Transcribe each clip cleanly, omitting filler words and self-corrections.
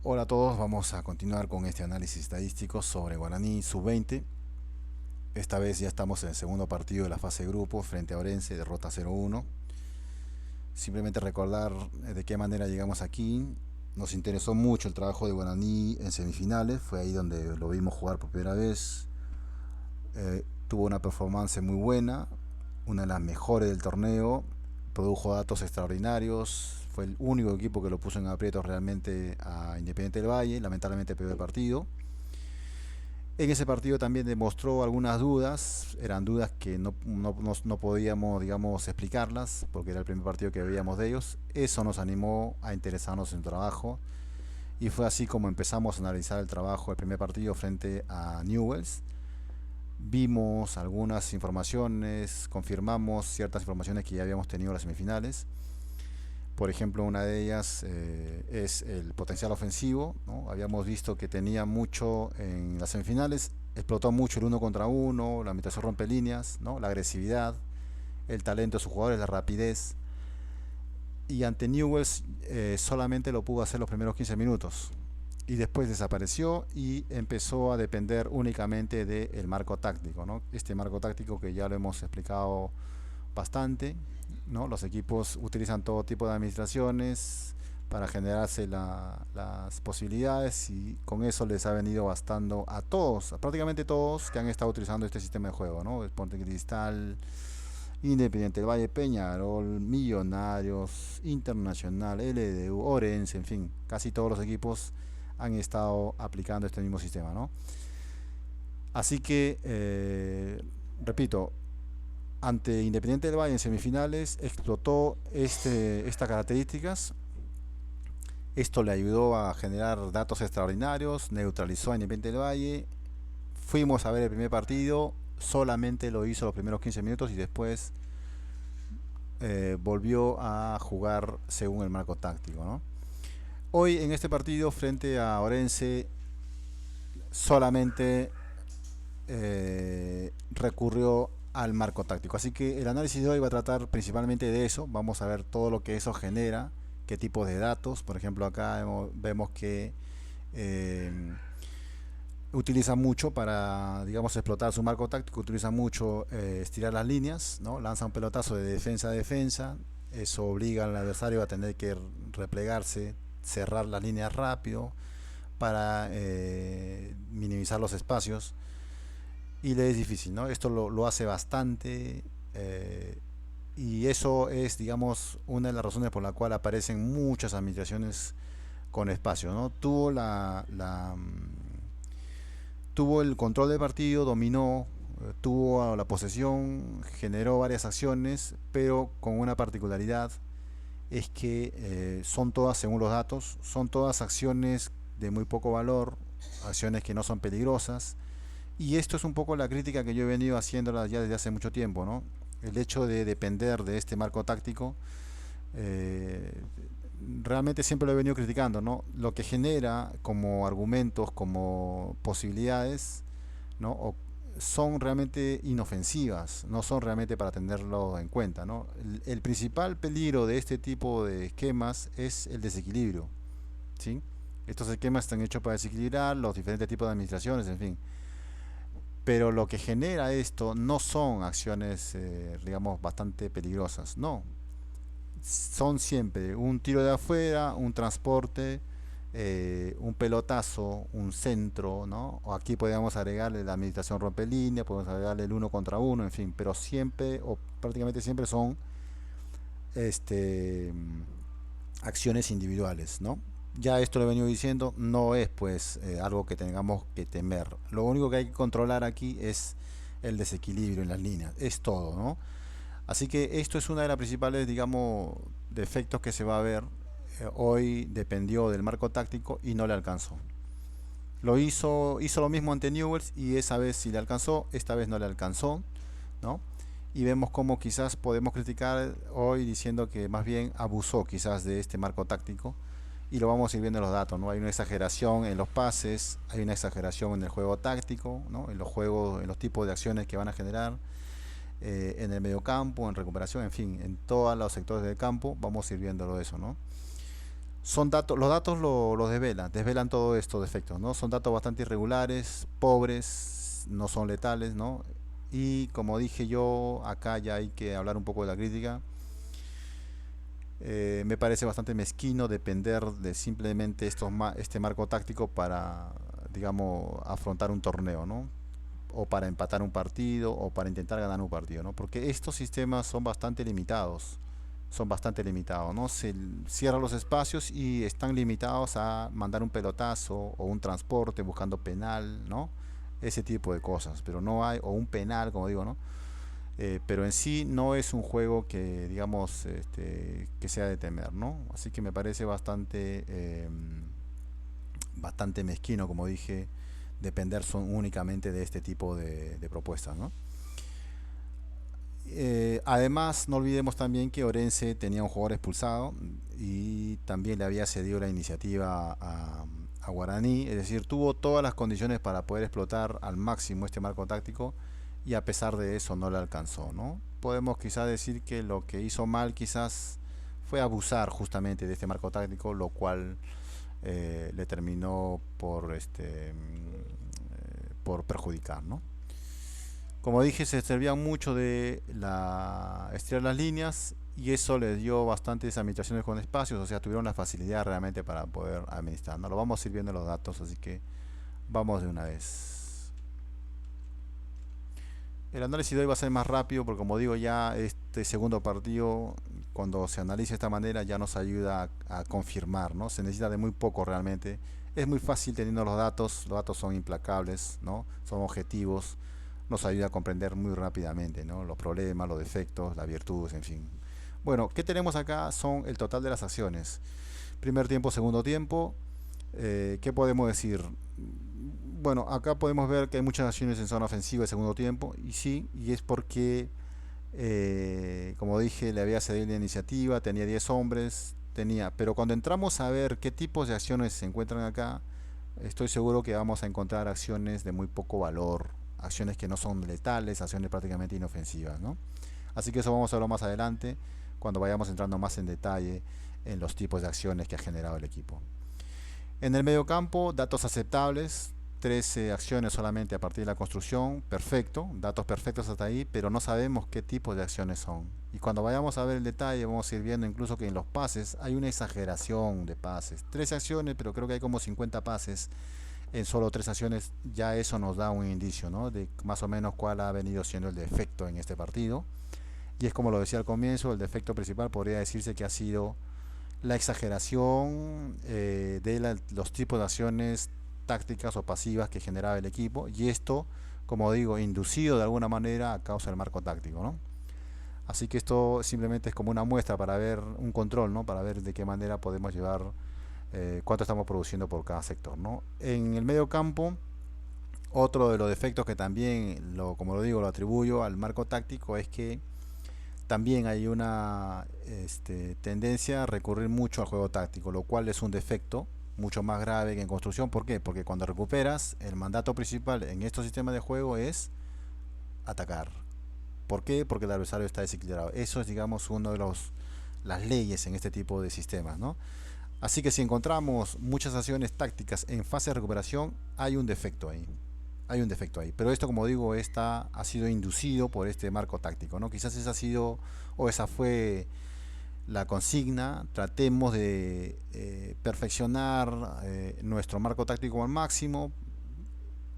Hola a todos, vamos a continuar con este análisis estadístico sobre Guaraní Sub-20. Esta vez ya estamos en el segundo partido de la fase de grupo frente a Orense, derrota 0-1. Simplemente recordar de qué manera llegamos aquí. Nos interesó mucho el trabajo de Guaraní en semifinales, fue ahí donde lo vimos jugar por primera vez. Tuvo una performance muy buena, una de las mejores del torneo, produjo datos extraordinarios, fue el único equipo que lo puso en aprietos realmente a Independiente del Valle, lamentablemente perdió el partido. En ese partido también demostró algunas dudas, eran dudas que no podíamos, digamos, explicarlas, porque era el primer partido que veíamos de ellos. Eso nos animó a interesarnos en el trabajo, y fue así como empezamos a analizar el trabajo del primer partido frente a Newells. Vimos algunas informaciones, confirmamos ciertas informaciones que ya habíamos tenido en las semifinales. Por ejemplo, una de ellas es el potencial ofensivo, ¿no? Habíamos visto que tenía mucho en las semifinales, explotó mucho el uno contra uno, la mitad rompe líneas, ¿no? La agresividad, el talento de sus jugadores, la rapidez. Y ante Newells solamente lo pudo hacer los primeros 15 minutos. Y después desapareció y empezó a depender únicamente del marco táctico, ¿no? Este marco táctico que ya lo hemos explicado bastante, ¿no? Los equipos utilizan todo tipo de administraciones para generarse las posibilidades, y con eso les ha venido bastando a todos, a prácticamente todos que han estado utilizando este sistema de juego, ¿no? Ponte Cristal, Independiente del Valle, Peñarol, Millonarios, Internacional, LDU, Orense, en fin, casi todos los equipos han estado aplicando este mismo sistema, ¿no? Así que, repito, ante Independiente del Valle en semifinales explotó estas características. Esto le ayudó a generar datos extraordinarios, neutralizó a Independiente del Valle. Fuimos a ver el primer partido, solamente lo hizo los primeros 15 minutos y después volvió a jugar según el marco táctico, ¿no? Hoy en este partido frente a Orense solamente recurrió al marco táctico. Así que el análisis de hoy va a tratar principalmente de eso. Vamos a ver todo lo que eso genera, qué tipo de datos. Por ejemplo, acá vemos que eh, utiliza mucho para, digamos, explotar su marco táctico, utiliza mucho estirar las líneas, ¿no? Lanza un pelotazo de defensa a defensa, eso obliga al adversario a tener que replegarse, cerrar las líneas rápido para minimizar los espacios, y le es difícil, ¿no? Esto lo hace bastante, y eso es, digamos, una de las razones por la cual aparecen muchas administraciones con espacio, ¿no? Tuvo el control del partido, dominó, tuvo la posesión, generó varias acciones, pero con una particularidad, es que son todas, según los datos, son todas acciones de muy poco valor, acciones que no son peligrosas. Y esto es un poco la crítica que yo he venido haciéndola ya desde hace mucho tiempo, ¿no? El hecho de depender de este marco táctico, eh, realmente siempre lo he venido criticando, ¿no? Lo que genera como argumentos, como posibilidades, ¿no? Son realmente inofensivas, no son realmente para tenerlo en cuenta, ¿no? El principal peligro de este tipo de esquemas es el desequilibrio, ¿sí? Estos esquemas están hechos para desequilibrar los diferentes tipos de administraciones, en fin. Pero lo que genera esto no son acciones, digamos, bastante peligrosas, no. Son siempre un tiro de afuera, un transporte, un pelotazo, un centro, ¿no? O aquí podríamos agregarle la administración rompelínea, podemos agregarle el uno contra uno, en fin, pero siempre o prácticamente siempre son este, acciones individuales, ¿no? Ya esto lo he venido diciendo, no es pues algo que tengamos que temer. Lo único que hay que controlar aquí es el desequilibrio en las líneas, es todo, ¿no? Así que esto es una de las principales, digamos, defectos que se va a ver. Hoy dependió del marco táctico y no le alcanzó. Hizo lo mismo ante Newells y esa vez sí le alcanzó, esta vez no le alcanzó, ¿no? Y vemos cómo quizás podemos criticar hoy diciendo que más bien abusó quizás de este marco táctico, y lo vamos a ir viendo en los datos, ¿no? Hay una exageración en los pases, hay una exageración en el juego táctico, ¿no? En los juegos, en los tipos de acciones que van a generar, en el mediocampo, en recuperación, en fin, en todos los sectores del campo, vamos a ir viéndolo eso, ¿no? Son datos, los datos lo desvelan todos estos defectos, ¿no? Son datos bastante irregulares, pobres, no son letales, ¿no? Y como dije yo, acá ya hay que hablar un poco de la crítica. Me parece bastante mezquino depender de simplemente este marco táctico para, digamos, afrontar un torneo, ¿no? O para empatar un partido o para intentar ganar un partido, ¿no? Porque estos sistemas son bastante limitados, ¿no? Se cierran los espacios y están limitados a mandar un pelotazo o un transporte buscando penal, ¿no? Ese tipo de cosas, pero no hay, o un penal, como digo, ¿no? Pero en sí no es un juego que, digamos, que sea de temer, ¿no? Así que me parece bastante mezquino, como dije, depender únicamente de este tipo de propuestas, ¿no? Además, no olvidemos también que Orense tenía un jugador expulsado y también le había cedido la iniciativa a Guaraní, es decir, tuvo todas las condiciones para poder explotar al máximo este marco táctico y a pesar de eso no le alcanzó, ¿no? Podemos quizás decir que lo que hizo mal quizás fue abusar justamente de este marco táctico, lo cual le terminó por perjudicar, ¿no? Como dije, se servían mucho de estirar las líneas y eso les dio bastantes administraciones con espacios, o sea, tuvieron la facilidad realmente para poder administrar. No lo vamos a ir viendo los datos, así que vamos de una vez. El análisis de hoy va a ser más rápido porque como digo ya este segundo partido cuando se analiza de esta manera ya nos ayuda a confirmar, ¿no? Se necesita de muy poco realmente. Es muy fácil teniendo los datos son implacables, ¿no? Son objetivos, nos ayuda a comprender muy rápidamente, ¿no? Los problemas, los defectos, las virtudes, en fin. Bueno, ¿qué tenemos acá? Son el total de las acciones. Primer tiempo, segundo tiempo. ¿Qué podemos decir? Bueno, acá podemos ver que hay muchas acciones en zona ofensiva el segundo tiempo, y sí, y es porque, como dije, le había cedido la iniciativa, tenía 10 hombres, pero cuando entramos a ver qué tipos de acciones se encuentran acá, estoy seguro que vamos a encontrar acciones de muy poco valor, acciones que no son letales, acciones prácticamente inofensivas, ¿no? Así que eso vamos a verlo más adelante, cuando vayamos entrando más en detalle en los tipos de acciones que ha generado el equipo. En el medio campo, datos aceptables, 13 acciones solamente a partir de la construcción, perfecto, datos perfectos hasta ahí, pero no sabemos qué tipo de acciones son. Y cuando vayamos a ver el detalle, vamos a ir viendo incluso que en los pases hay una exageración de pases. 13 acciones, pero creo que hay como 50 pases en solo 3 acciones. Ya eso nos da un indicio, ¿no? De más o menos cuál ha venido siendo el defecto en este partido. Y es como lo decía al comienzo, el defecto principal podría decirse que ha sido la exageración los tipos de acciones tácticas o pasivas que generaba el equipo y esto, como digo, inducido de alguna manera a causa del marco táctico, ¿no? Así que esto simplemente es como una muestra para ver un control, ¿no? Para ver de qué manera podemos llevar cuánto estamos produciendo por cada sector, ¿no? En el medio campo, otro de los defectos que también, como lo digo, lo atribuyo al marco táctico es que también hay una tendencia a recurrir mucho al juego táctico, lo cual es un defecto mucho más grave que en construcción. ¿Por qué? Porque cuando recuperas, el mandato principal en estos sistemas de juego es atacar. ¿Por qué? Porque el adversario está desequilibrado. Eso es, digamos, uno de las leyes en este tipo de sistemas, ¿no? Así que si encontramos muchas acciones tácticas en fase de recuperación, hay un defecto ahí. Hay un defecto ahí. Pero esto, como digo, ha sido inducido por este marco táctico, ¿no? Quizás esa ha sido, o esa fue la consigna. Tratemos de perfeccionar nuestro marco táctico al máximo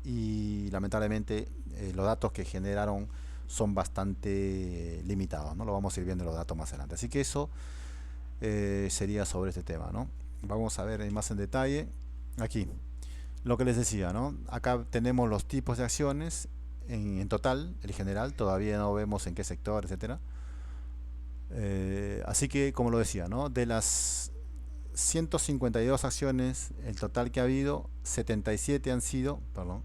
y lamentablemente los datos que generaron son bastante limitados, ¿no? Lo vamos a ir viendo los datos más adelante. Así que eso sería sobre este tema, ¿no? Vamos a ver más en detalle aquí lo que les decía, ¿no? Acá tenemos los tipos de acciones en total, el general, todavía no vemos en qué sector, etcétera. Así que, como lo decía, ¿no? De las 152 acciones, el total que ha habido, 77 han sido, perdón,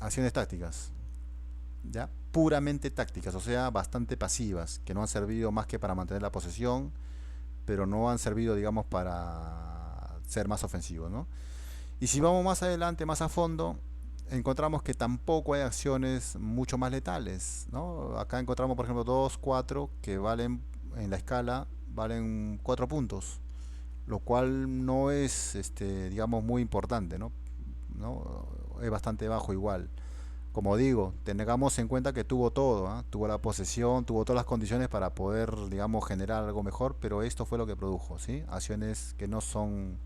acciones tácticas, ¿ya? Puramente tácticas, o sea, bastante pasivas, que no han servido más que para mantener la posesión, pero no han servido, digamos, para ser más ofensivos, ¿no? Y si vamos más adelante, más a fondo, encontramos que tampoco hay acciones mucho más letales, ¿no? Acá encontramos, por ejemplo, 2, 4 que valen en la escala, valen 4 puntos. lo cual no es, digamos, muy importante, ¿no? ¿No? Es bastante bajo igual. Como digo, tengamos en cuenta que tuvo todo, ¿ah? Tuvo la posesión, tuvo todas las condiciones para poder, digamos, generar algo mejor, pero esto fue lo que produjo, ¿sí? Acciones que no son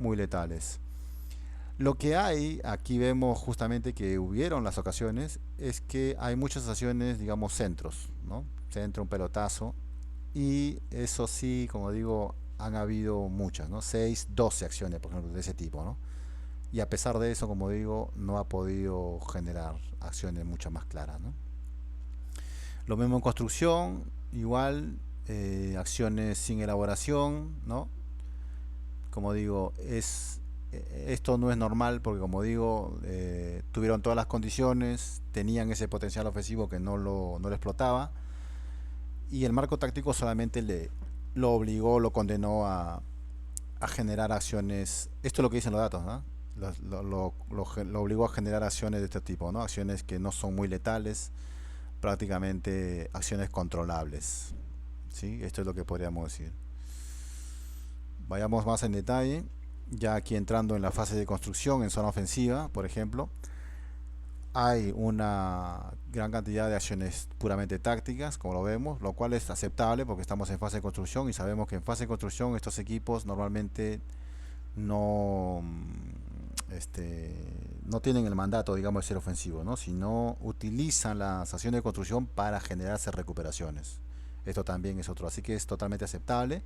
muy letales. Lo que hay, aquí vemos justamente que hubieron las ocasiones, es que hay muchas acciones, digamos, centros, ¿no? Centro, un pelotazo, y eso sí, como digo, han habido muchas, ¿no? 6 12 acciones, por ejemplo, de ese tipo, ¿no? Y a pesar de eso, como digo, no ha podido generar acciones mucho más claras, ¿no? Lo mismo en construcción, igual, acciones sin elaboración, ¿no? Como digo, esto no es normal porque, como digo, tuvieron todas las condiciones, tenían ese potencial ofensivo que no lo explotaba, y el marco táctico solamente lo obligó, lo condenó a generar acciones. Esto es lo que dicen los datos, ¿no? Lo obligó a generar acciones de este tipo, ¿no? Acciones que no son muy letales, prácticamente acciones controlables, ¿sí? Esto es lo que podríamos decir. Vayamos más en detalle, ya aquí entrando en la fase de construcción en zona ofensiva, por ejemplo, hay una gran cantidad de acciones puramente tácticas, como lo vemos, lo cual es aceptable porque estamos en fase de construcción y sabemos que en fase de construcción estos equipos normalmente no, no tienen el mandato, digamos, de ser ofensivo, ¿no? Sino utilizan las acciones de construcción para generarse recuperaciones. Esto también es otro, así que es totalmente aceptable.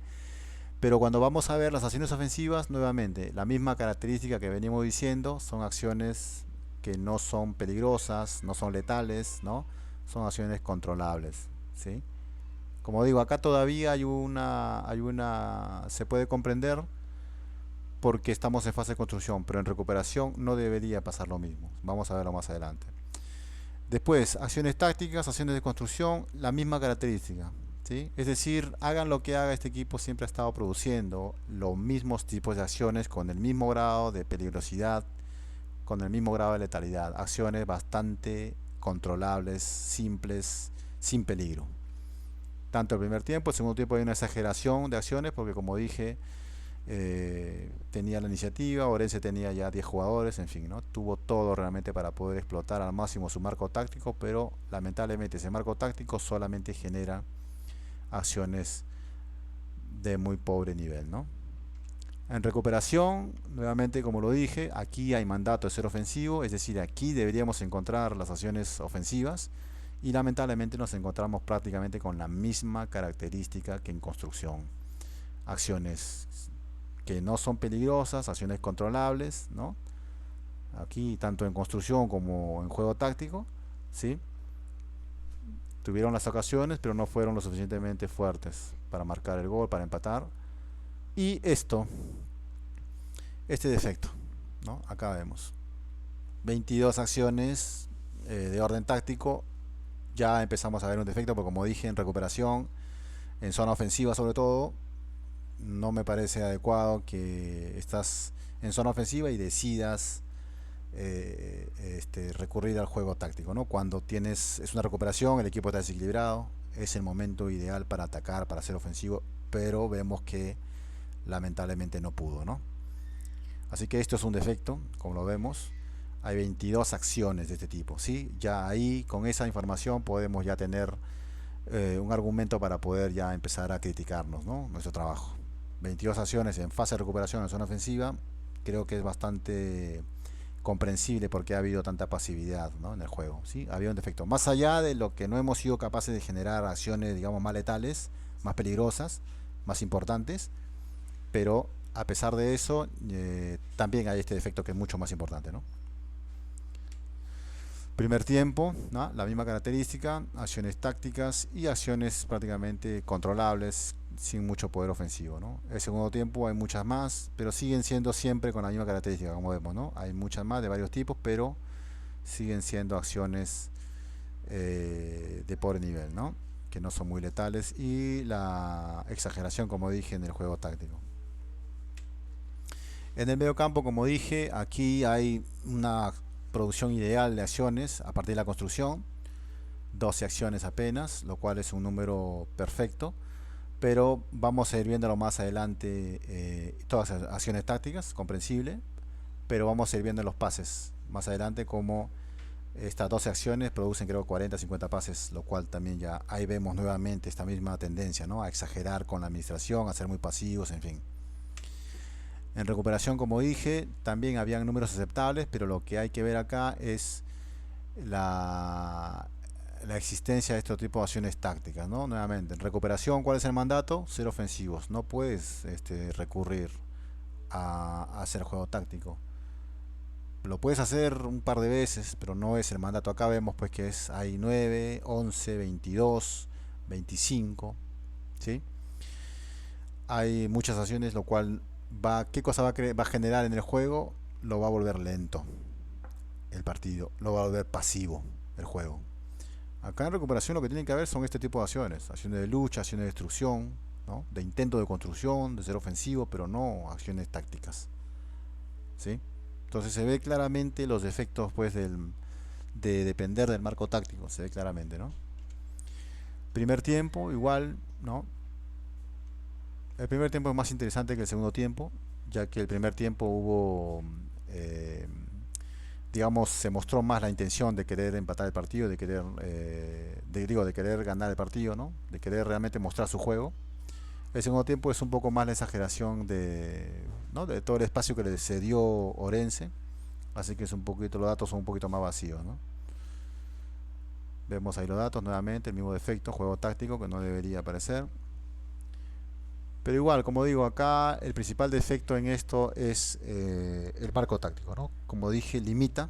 Pero cuando vamos a ver las acciones ofensivas, nuevamente, la misma característica que venimos diciendo, son acciones que no son peligrosas, no son letales, ¿no? Son acciones controlables, ¿sí? Como digo, acá todavía se puede comprender porque estamos en fase de construcción, pero en recuperación no debería pasar lo mismo. Vamos a verlo más adelante. Después, acciones tácticas, acciones de construcción, la misma característica, ¿sí? Es decir, hagan lo que haga este equipo, siempre ha estado produciendo los mismos tipos de acciones con el mismo grado de peligrosidad, con el mismo grado de letalidad. Acciones bastante controlables, simples, sin peligro. Tanto el primer tiempo, el segundo tiempo hay una exageración de acciones porque, como dije, tenía la iniciativa, Orense tenía ya 10 jugadores, en fin, ¿no? Tuvo todo realmente para poder explotar al máximo su marco táctico, pero lamentablemente ese marco táctico solamente genera acciones de muy pobre nivel, ¿no? En recuperación, nuevamente como lo dije, aquí hay mandato de ser ofensivo, es decir, aquí deberíamos encontrar las acciones ofensivas y lamentablemente nos encontramos prácticamente con la misma característica que en construcción. Acciones que no son peligrosas, acciones controlables, ¿no? Aquí tanto en construcción como en juego táctico, ¿sí? Tuvieron las ocasiones, pero no fueron lo suficientemente fuertes para marcar el gol, para empatar. Y este defecto, ¿no? Acá vemos 22 acciones de orden táctico. Ya empezamos a ver un defecto, porque como dije, en recuperación, en zona ofensiva sobre todo, no me parece adecuado que estás en zona ofensiva y decidas recurrir al juego táctico, ¿no? Cuando es una recuperación, el equipo está desequilibrado, es el momento ideal para atacar, para ser ofensivo, pero vemos que lamentablemente no pudo, ¿no? Así que esto es un defecto, como lo vemos. Hay 22 acciones de este tipo, ¿sí? Ya ahí, con esa información, podemos ya tener un argumento para poder ya empezar a criticarnos, ¿no? Nuestro trabajo. 22 acciones en fase de recuperación en zona ofensiva, creo que es bastante comprensible porque ha habido tanta pasividad, ¿no? En el juego, ¿sí? Había un defecto. Más allá de lo que no hemos sido capaces de generar acciones, digamos, más letales, más peligrosas, más importantes, pero a pesar de eso, también hay este defecto que es mucho más importante, ¿no? Primer tiempo, ¿no? La misma característica, acciones tácticas y acciones prácticamente controlables, sin mucho poder ofensivo, ¿no? El segundo tiempo hay muchas más, pero siguen siendo siempre con la misma característica, como vemos, ¿no? Hay muchas más de varios tipos, pero siguen siendo acciones de pobre nivel, ¿no? Que no son muy letales, y la exageración, como dije, en el juego táctico. En el medio campo, como dije, aquí hay una producción ideal de acciones a partir de la construcción, 12 acciones apenas, lo cual es un número perfecto, pero vamos a ir viéndolo más adelante, todas las acciones tácticas, comprensible, pero vamos a ir viendo los pases más adelante como estas 12 acciones producen creo 40, 50 pases, lo cual también ya ahí vemos nuevamente esta misma tendencia, ¿no? A exagerar con la administración, a ser muy pasivos, en fin. En recuperación, como dije, también habían números aceptables, pero lo que hay que ver acá es la, la existencia de este tipo de acciones tácticas, ¿no? Nuevamente, en recuperación, ¿cuál es el mandato? Ser ofensivos. No puedes recurrir a hacer juego táctico. Lo puedes hacer un par de veces, pero no es el mandato. Acá vemos pues que hay 9, 11, 22, 25, ¿sí? Hay muchas acciones, lo cual ¿qué cosa va a generar en el juego? Lo va a volver lento el partido, lo va a volver pasivo el juego. Acá en recuperación lo que tiene que haber son este tipo de acciones: acciones de lucha, acciones de destrucción, ¿no? De intento de construcción, de ser ofensivo, pero no acciones tácticas, ¿sí? Entonces se ve claramente los efectos pues de depender del marco táctico, se ve claramente, ¿no? Primer tiempo igual, ¿no? El primer tiempo es más interesante que el segundo tiempo, ya que el primer tiempo hubo, eh, digamos, se mostró más la intención de querer empatar el partido, de querer, de querer ganar el partido, ¿no? De querer realmente mostrar su juego. El segundo tiempo es un poco más la exageración ¿no? De todo el espacio que le cedió Orense, así que es un poquito, los datos son un poquito más vacíos, ¿no? Vemos ahí los datos nuevamente, el mismo defecto, juego táctico que no debería aparecer. Pero igual, como digo, acá el principal defecto en esto es el marco táctico, ¿no? Como dije, limita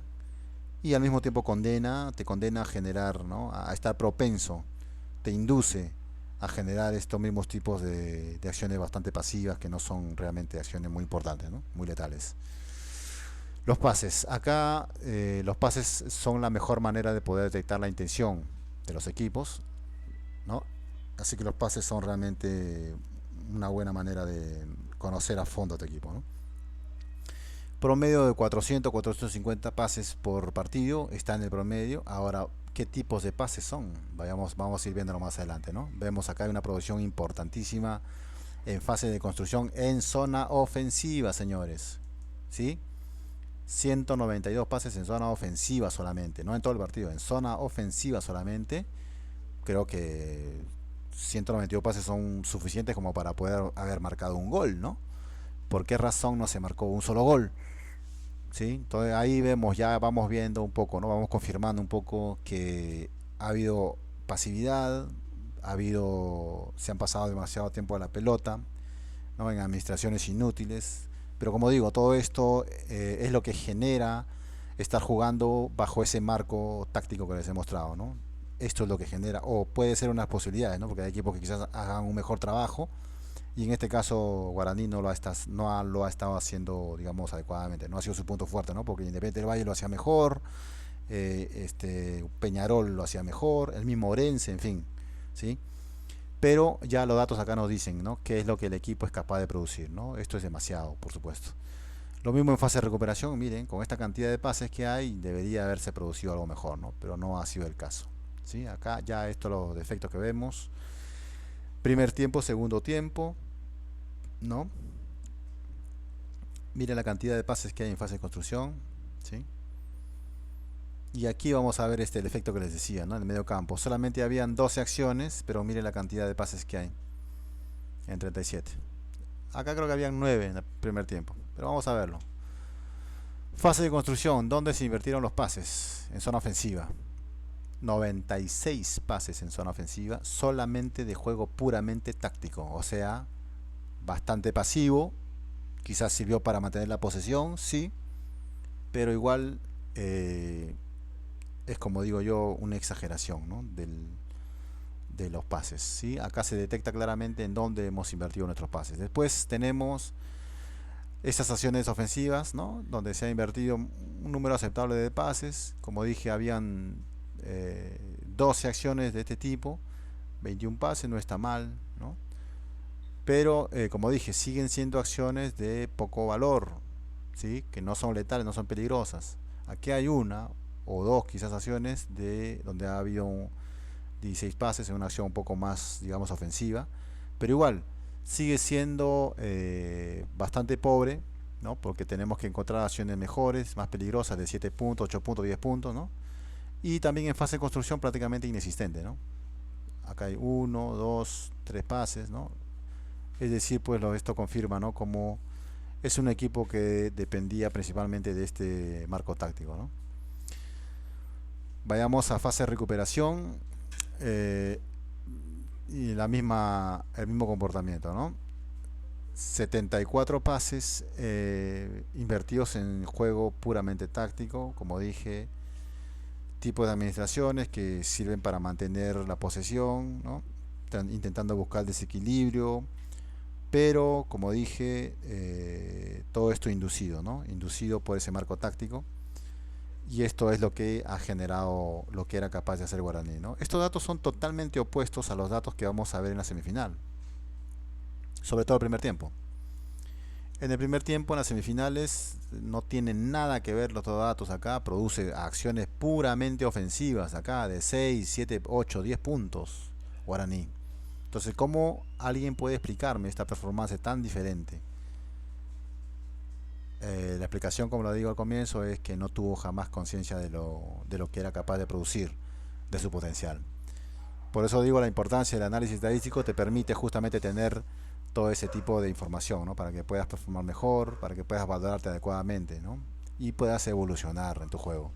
y al mismo tiempo te condena a generar, ¿no? A estar propenso, te induce a generar estos mismos tipos de acciones bastante pasivas que no son realmente acciones muy importantes, ¿no? Muy letales. Los pases. Acá los pases son la mejor manera de poder detectar la intención de los equipos, ¿no? Así que los pases son realmente una buena manera de conocer a fondo a tu equipo, ¿no? Promedio de 400, 450 pases por partido está en el promedio. Ahora, ¿qué tipos de pases son? Vamos a ir viéndolo más adelante, ¿no? Vemos acá hay una producción importantísima en fase de construcción en zona ofensiva, señores, ¿sí? 192 pases en zona ofensiva solamente, no en todo el partido, en zona ofensiva solamente. Creo que 192 pases son suficientes como para poder haber marcado un gol, ¿no? ¿Por qué razón no se marcó un solo gol? ¿Sí? Entonces ahí vemos, ya vamos viendo un poco, ¿no? Vamos confirmando un poco que ha habido pasividad, se han pasado demasiado tiempo a la pelota, ¿no? En administraciones inútiles. Pero como digo, todo esto es lo que genera estar jugando bajo ese marco táctico que les he mostrado, ¿no? Esto es lo que genera, o puede ser unas posibilidades, ¿no? Porque hay equipos que quizás hagan un mejor trabajo y en este caso Guaraní no lo ha estado haciendo, digamos, adecuadamente, no ha sido su punto fuerte, ¿no? Porque Independiente del Valle lo hacía mejor, Peñarol lo hacía mejor, el mismo Orense, en fin, ¿sí? Pero ya los datos acá nos dicen, ¿no? Qué es lo que el equipo es capaz de producir, ¿no? Esto es demasiado, por supuesto. Lo mismo en fase de recuperación, miren, con esta cantidad de pases que hay, debería haberse producido algo mejor, ¿no? Pero no ha sido el caso, ¿sí? Acá ya estos los defectos que vemos. Primer tiempo, segundo tiempo, ¿no? Miren la cantidad de pases que hay en fase de construcción, ¿sí? Y aquí vamos a ver el efecto que les decía, ¿no? En el medio campo. Solamente habían 12 acciones, pero miren la cantidad de pases que hay en 37. Acá creo que habían 9 en el primer tiempo, pero vamos a verlo. Fase de construcción, ¿dónde se invirtieron los pases? En zona ofensiva. 96 pases en zona ofensiva, solamente de juego puramente táctico, o sea, bastante pasivo. Quizás sirvió para mantener la posesión, sí, pero igual es, como digo yo, una exageración, ¿no? De los pases, ¿sí? Acá se detecta claramente en dónde hemos invertido nuestros pases. Después tenemos esas acciones ofensivas, ¿no? Donde se ha invertido un número aceptable de pases. Como dije, habían 12 acciones de este tipo, 21 pases, no está mal, ¿no? Pero como dije, siguen siendo acciones de poco valor, ¿sí? Que no son letales, no son peligrosas. Aquí hay una o dos quizás acciones donde ha habido 16 pases en una acción un poco más, digamos, ofensiva, pero igual sigue siendo bastante pobre, ¿no? Porque tenemos que encontrar acciones mejores, más peligrosas, de 7 puntos, 8 puntos, 10 puntos, ¿no? Y también en fase de construcción prácticamente inexistente, ¿no? Acá hay uno, dos, tres pases, ¿no? Es decir, pues esto confirma, ¿no? Como es un equipo que dependía principalmente de este marco táctico, ¿no? Vayamos a fase de recuperación, eh, y el mismo comportamiento, ¿no? 74 pases invertidos en juego puramente táctico, como dije, tipo de administraciones que sirven para mantener la posesión, ¿no? Intentando buscar desequilibrio, pero como dije, todo esto inducido, ¿no? Inducido por ese marco táctico. Y esto es lo que ha generado lo que era capaz de hacer Guaraní, ¿no? Estos datos son totalmente opuestos a los datos que vamos a ver en la semifinal, sobre todo el primer tiempo. En el primer tiempo, en las semifinales, no tienen nada que ver los datos acá, produce acciones puramente ofensivas acá, de 6, 7, 8, 10 puntos Guaraní. Entonces, ¿cómo alguien puede explicarme esta performance tan diferente? La explicación, como lo digo al comienzo, es que no tuvo jamás conciencia de lo que era capaz de producir, de su potencial. Por eso digo, la importancia del análisis estadístico te permite justamente tener todo ese tipo de información, ¿no? Para que puedas performar mejor, para que puedas valorarte adecuadamente, ¿no? Y puedas evolucionar en tu juego.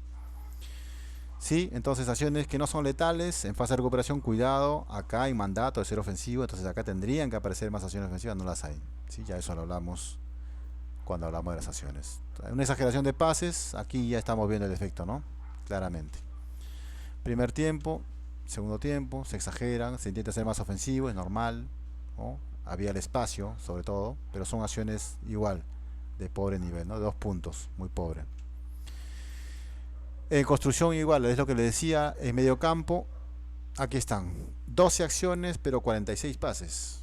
Sí, entonces acciones que no son letales, en fase de recuperación, cuidado, acá hay mandato de ser ofensivo, entonces acá tendrían que aparecer más acciones ofensivas, no las hay. ¿Sí? Ya eso lo hablamos cuando hablamos de las acciones. Una exageración de pases, aquí ya estamos viendo el efecto, ¿no? Claramente. Primer tiempo, segundo tiempo, se exageran, se intenta ser más ofensivo, es normal, ¿no? Había el espacio, sobre todo, pero son acciones igual, de pobre nivel, ¿no? De 2 puntos, muy pobre. En construcción igual, es lo que le decía, en medio campo, aquí están, 12 acciones, pero 46 pases.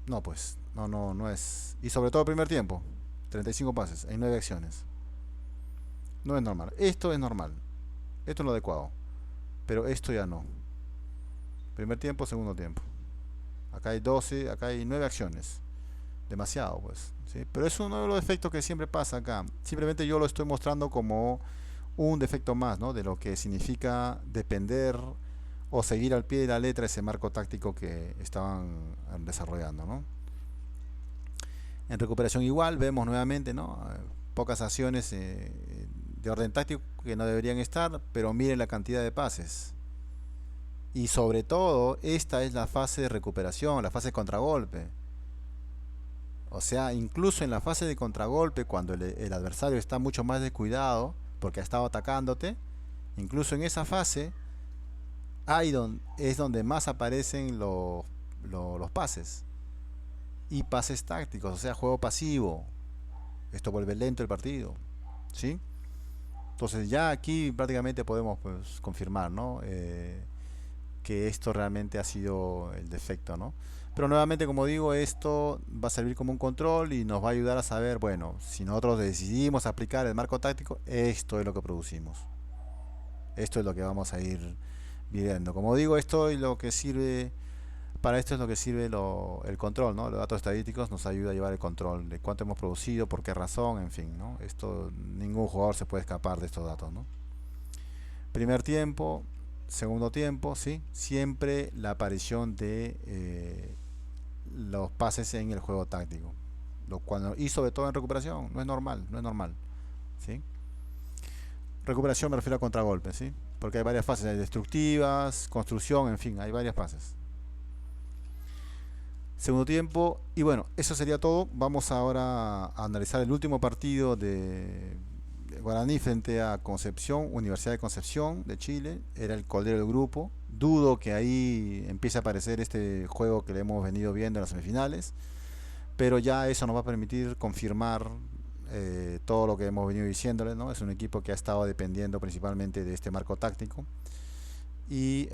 No, pues, no es. Y sobre todo el primer tiempo, 35 pases, en 9 acciones. No es normal. Esto es normal. Esto es lo adecuado. Pero esto ya no. Primer tiempo, segundo tiempo. Acá hay 12, acá hay 9 acciones. Demasiado, pues. ¿Sí? Pero es uno de los defectos que siempre pasa acá. Simplemente yo lo estoy mostrando como un defecto más, ¿no? De lo que significa depender o seguir al pie de la letra ese marco táctico que estaban desarrollando, ¿no? En recuperación igual vemos nuevamente, ¿no? Pocas acciones de orden táctico que no deberían estar, pero miren la cantidad de pases. Y sobre todo, esta es la fase de recuperación, la fase de contragolpe. O sea, incluso en la fase de contragolpe, cuando el adversario está mucho más descuidado, porque ha estado atacándote, incluso en esa fase, es donde más aparecen los pases. Y pases tácticos, o sea, juego pasivo. Esto vuelve lento el partido, ¿sí? Entonces ya aquí prácticamente podemos, pues, confirmar, ¿no? Que esto realmente ha sido el defecto, ¿no? Pero nuevamente, como digo, esto va a servir como un control y nos va a ayudar a saber, bueno, si nosotros decidimos aplicar el marco táctico, esto es lo que producimos. Esto es lo que vamos a ir viendo. Como digo, esto es lo que sirve, para esto es lo que sirve el control, ¿no? Los datos estadísticos nos ayuda a llevar el control de cuánto hemos producido, por qué razón, en fin, ¿no? Esto, ningún jugador se puede escapar de estos datos, ¿no? Primer tiempo, segundo tiempo, ¿sí? Siempre la aparición de los pases en el juego táctico. Y sobre todo en recuperación, no es normal, no es normal, ¿sí? Recuperación me refiero a contragolpe, ¿sí? Porque hay varias fases, hay destructivas, construcción, en fin, hay varias fases. Segundo tiempo, y bueno, eso sería todo. Vamos ahora a analizar el último partido de Guaraní frente a Concepción, Universidad de Concepción de Chile. Era el cordero del grupo. Dudo que ahí empiece a aparecer este juego que le hemos venido viendo en las semifinales, pero ya eso nos va a permitir confirmar todo lo que hemos venido diciéndole, ¿no? Es un equipo que ha estado dependiendo principalmente de este marco táctico y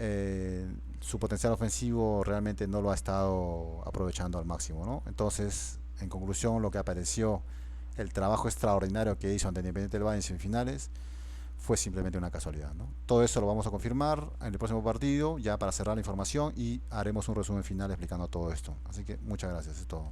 su potencial ofensivo realmente no lo ha estado aprovechando al máximo, ¿no? Entonces, en conclusión, lo que apareció, el trabajo extraordinario que hizo ante Independiente del Valle en semifinales, fue simplemente una casualidad, ¿no? Todo eso lo vamos a confirmar en el próximo partido, ya para cerrar la información, y haremos un resumen final explicando todo esto. Así que muchas gracias, es todo.